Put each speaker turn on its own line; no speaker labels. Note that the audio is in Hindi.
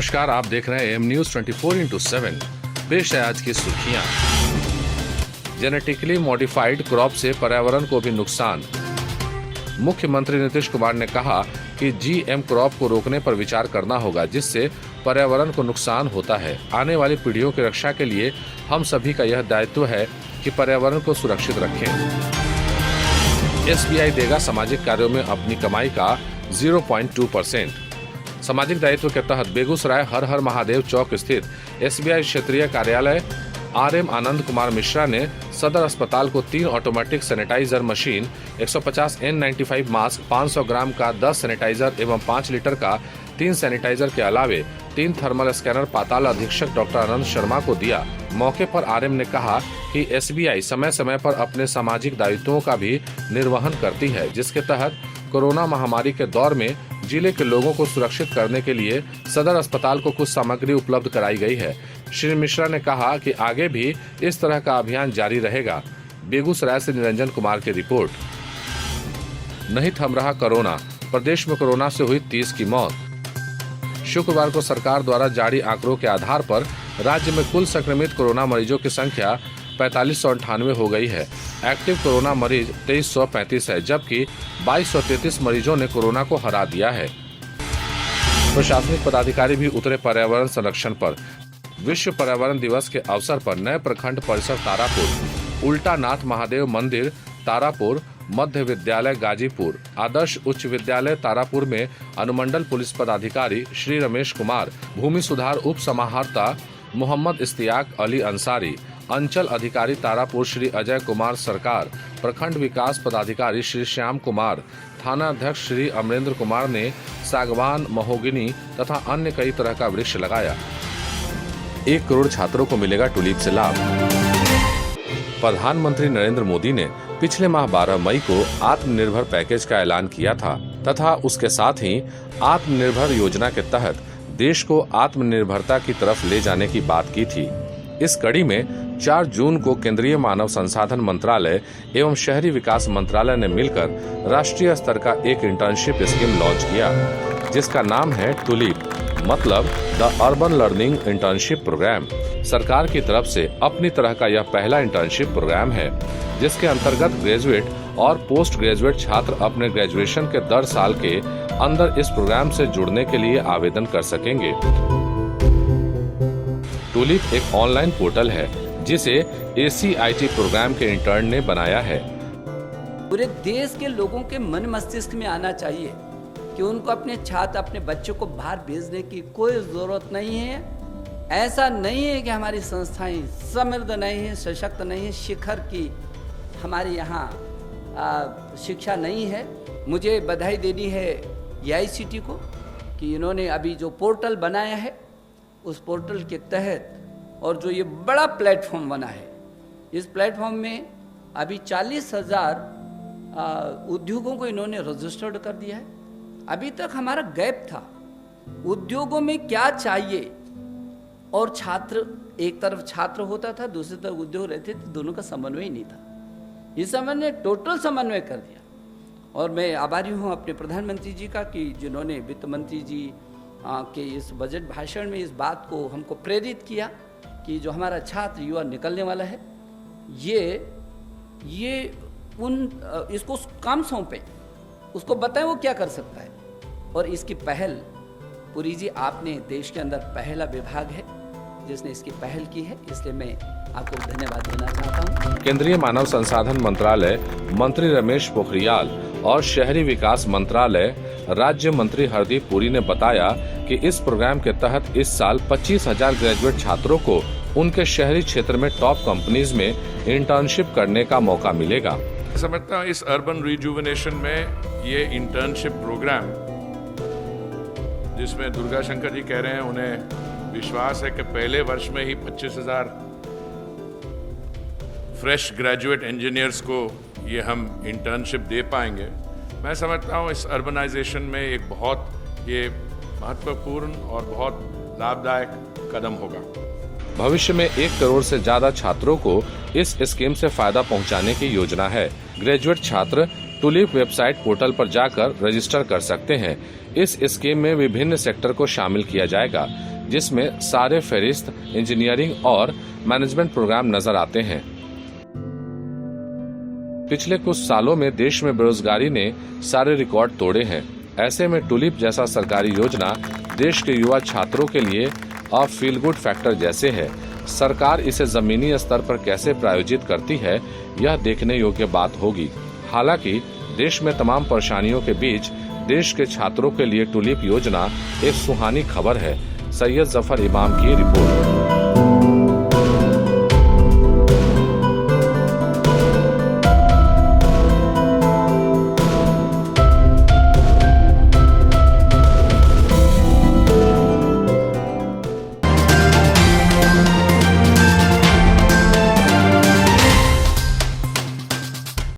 नमस्कार, आप देख रहे हैं एम न्यूज 24/7। पेश है आज की सुर्खियां। जेनेटिकली मॉडिफाइड क्रॉप से पर्यावरण को भी नुकसान। मुख्यमंत्री नीतीश कुमार ने कहा कि जीएम क्रॉप को रोकने पर विचार करना होगा, जिससे पर्यावरण को नुकसान होता है। आने वाली पीढ़ियों की रक्षा के लिए हम सभी का यह दायित्व है कि पर्यावरण को सुरक्षित रखें। एसबीआई देगा सामाजिक कार्यों में अपनी कमाई का 0.2%। सामाजिक दायित्व के तहत बेगूसराय हर हर महादेव चौक स्थित एसबीआई क्षेत्रीय कार्यालय आरएम आनंद कुमार मिश्रा ने सदर अस्पताल को 3 automatic sanitiser machine, 150 N95 mask, 500 gram का 10 सैनिटाइजर एवं 5 लीटर का 3 सैनिटाइजर के अलावे 3 थर्मल स्कैनर पाताल अधीक्षक डॉक्टर आनंद शर्मा को दिया। मौके पर आरएम ने कहा कि एसबीआई समय समय पर अपने सामाजिक दायित्वों का भी निर्वहन करती है, जिसके तहत कोरोना महामारी के दौर में जिले के लोगों को सुरक्षित करने के लिए सदर अस्पताल को कुछ सामग्री उपलब्ध कराई गई है। श्री मिश्रा ने कहा कि आगे भी इस तरह का अभियान जारी रहेगा। बेगूसराय से निरंजन कुमार की रिपोर्ट। नहीं थम रहा कोरोना, प्रदेश में कोरोना से हुई 30 की मौत। शुक्रवार को सरकार द्वारा जारी आंकड़ों के आधार पर राज्य में कुल संक्रमित कोरोना मरीजों की संख्या 4598 हो गई है। एक्टिव कोरोना मरीज 2335 है, जबकि 2233 मरीजों ने कोरोना को हरा दिया है। प्रशासनिक पदाधिकारी भी उतरे पर्यावरण संरक्षण पर। विश्व पर्यावरण दिवस के अवसर पर नए प्रखंड परिसर तारापुर, उल्टा नाथ महादेव मंदिर तारापुर, मध्य विद्यालय गाजीपुर, आदर्श उच्च विद्यालय तारापुर में अनुमंडल पुलिस पदाधिकारी श्री रमेश कुमार, भूमि सुधार उप समाहर्ता मोहम्मद इस्तियाक अली अंसारी, अंचल अधिकारी तारापुर श्री अजय कुमार सरकार, प्रखंड विकास पदाधिकारी श्री श्याम कुमार, थाना अध्यक्ष श्री अमरेंद्र कुमार ने सागवान, महोगनी तथा अन्य कई तरह का वृक्ष लगाया। 1 करोड़ छात्रों को मिलेगा टुलिप से लाभ। प्रधानमंत्री नरेंद्र मोदी ने पिछले माह 12 मई को आत्मनिर्भर पैकेज का ऐलान किया था तथा उसके साथ ही आत्मनिर्भर योजना के तहत देश को आत्मनिर्भरता की तरफ ले जाने की बात की थी। इस कड़ी में 4 जून को केंद्रीय मानव संसाधन मंत्रालय एवं शहरी विकास मंत्रालय ने मिलकर राष्ट्रीय स्तर का एक इंटर्नशिप स्कीम लॉन्च किया, जिसका नाम है टुलिप, मतलब the urban learning internship programme. सरकार की तरफ से अपनी तरह का यह पहला इंटर्नशिप प्रोग्राम है, जिसके अंतर्गत ग्रेजुएट और पोस्ट ग्रेजुएट छात्र अपने ग्रेजुएशन के 10 साल के अंदर इस प्रोग्राम से जुड़ने के लिए आवेदन कर सकेंगे। टुलिप एक ऑनलाइन पोर्टल है, जिसे एसीआईटी प्रोग्राम के इंटर्न ने बनाया है।
पूरे देश के लोगों के मन मस्तिष्क में आना चाहिए कि उनको अपने छात्र, अपने बच्चों को बाहर भेजने की कोई जरूरत नहीं है। ऐसा नहीं है कि हमारी संस्थाएं समृद्ध नहीं है, सशक्त नहीं है, शिखर की हमारे यहाँ शिक्षा नहीं है। मुझे बधाई देनी है एआईसीटी को कि इन्होंने अभी जो पोर्टल बनाया है, उस पोर्टल के तहत और जो ये बड़ा प्लेटफॉर्म बना है, इस प्लेटफॉर्म में अभी 40,000 उद्योगों को इन्होंने रजिस्टर्ड कर दिया है। अभी तक हमारा गैप था, उद्योगों में क्या चाहिए और छात्र, एक तरफ छात्र होता था, दूसरी तरफ उद्योग रहते थे, दोनों का समन्वय ही नहीं था। इस समय ने टोटल समन्वय कर दिया और मैं आभारी हूँ अपने प्रधानमंत्री जी का कि जिन्होंने वित्त मंत्री जी के इस बजट भाषण में इस बात को हमको प्रेरित किया कि जो हमारा छात्र युवा निकलने वाला है, ये इसको काम सौंपे, उसको बताएं वो क्या कर सकता है। और इसकी पहल पुरी जी, आपने देश के अंदर पहला विभाग है जिसने इसकी पहल की है, इसलिए मैं आपको धन्यवाद देना चाहता हूँ।
केंद्रीय मानव संसाधन मंत्रालय मंत्री रमेश पोखरियाल और शहरी विकास मंत्रालय राज्य मंत्री हरदीप पुरी ने बताया कि इस प्रोग्राम के तहत इस साल 25,000 ग्रेजुएट छात्रों को उनके शहरी क्षेत्र में टॉप कंपनीज में इंटर्नशिप करने का मौका मिलेगा।
समझता हूँ इस अर्बन रिजुविनेशन में ये इंटर्नशिप प्रोग्राम, जिसमें दुर्गा शंकर जी कह रहे हैं, उन्हें विश्वास है कि पहले वर्ष में ही 25,000 फ्रेश ग्रेजुएट इंजीनियर्स को ये हम इंटर्नशिप दे पाएंगे। मैं समझता हूँ इस अर्बनाइजेशन में एक बहुत ये महत्वपूर्ण और बहुत लाभदायक कदम होगा।
भविष्य में 1 करोड़ से ज्यादा छात्रों को इस स्कीम से फायदा पहुंचाने की योजना है। ग्रेजुएट छात्र टुलिप वेबसाइट पोर्टल पर जाकर रजिस्टर कर सकते हैं। इस स्कीम में विभिन्न सेक्टर को शामिल किया जाएगा, जिसमें सारे फहरिस्त इंजीनियरिंग और मैनेजमेंट प्रोग्राम नजर आते हैं। पिछले कुछ सालों में देश में बेरोजगारी ने सारे रिकॉर्ड तोड़े हैं। ऐसे में टुलिप जैसा सरकारी योजना देश के युवा छात्रों के लिए अ फील गुड फैक्टर जैसे है। सरकार इसे जमीनी स्तर पर कैसे प्रायोजित करती है, यह देखने योग्य बात होगी। हालांकि देश में तमाम परेशानियों के बीच देश के छात्रों के लिए टुलिप योजना एक सुहानी खबर है। सैयद जफर इमाम की रिपोर्ट।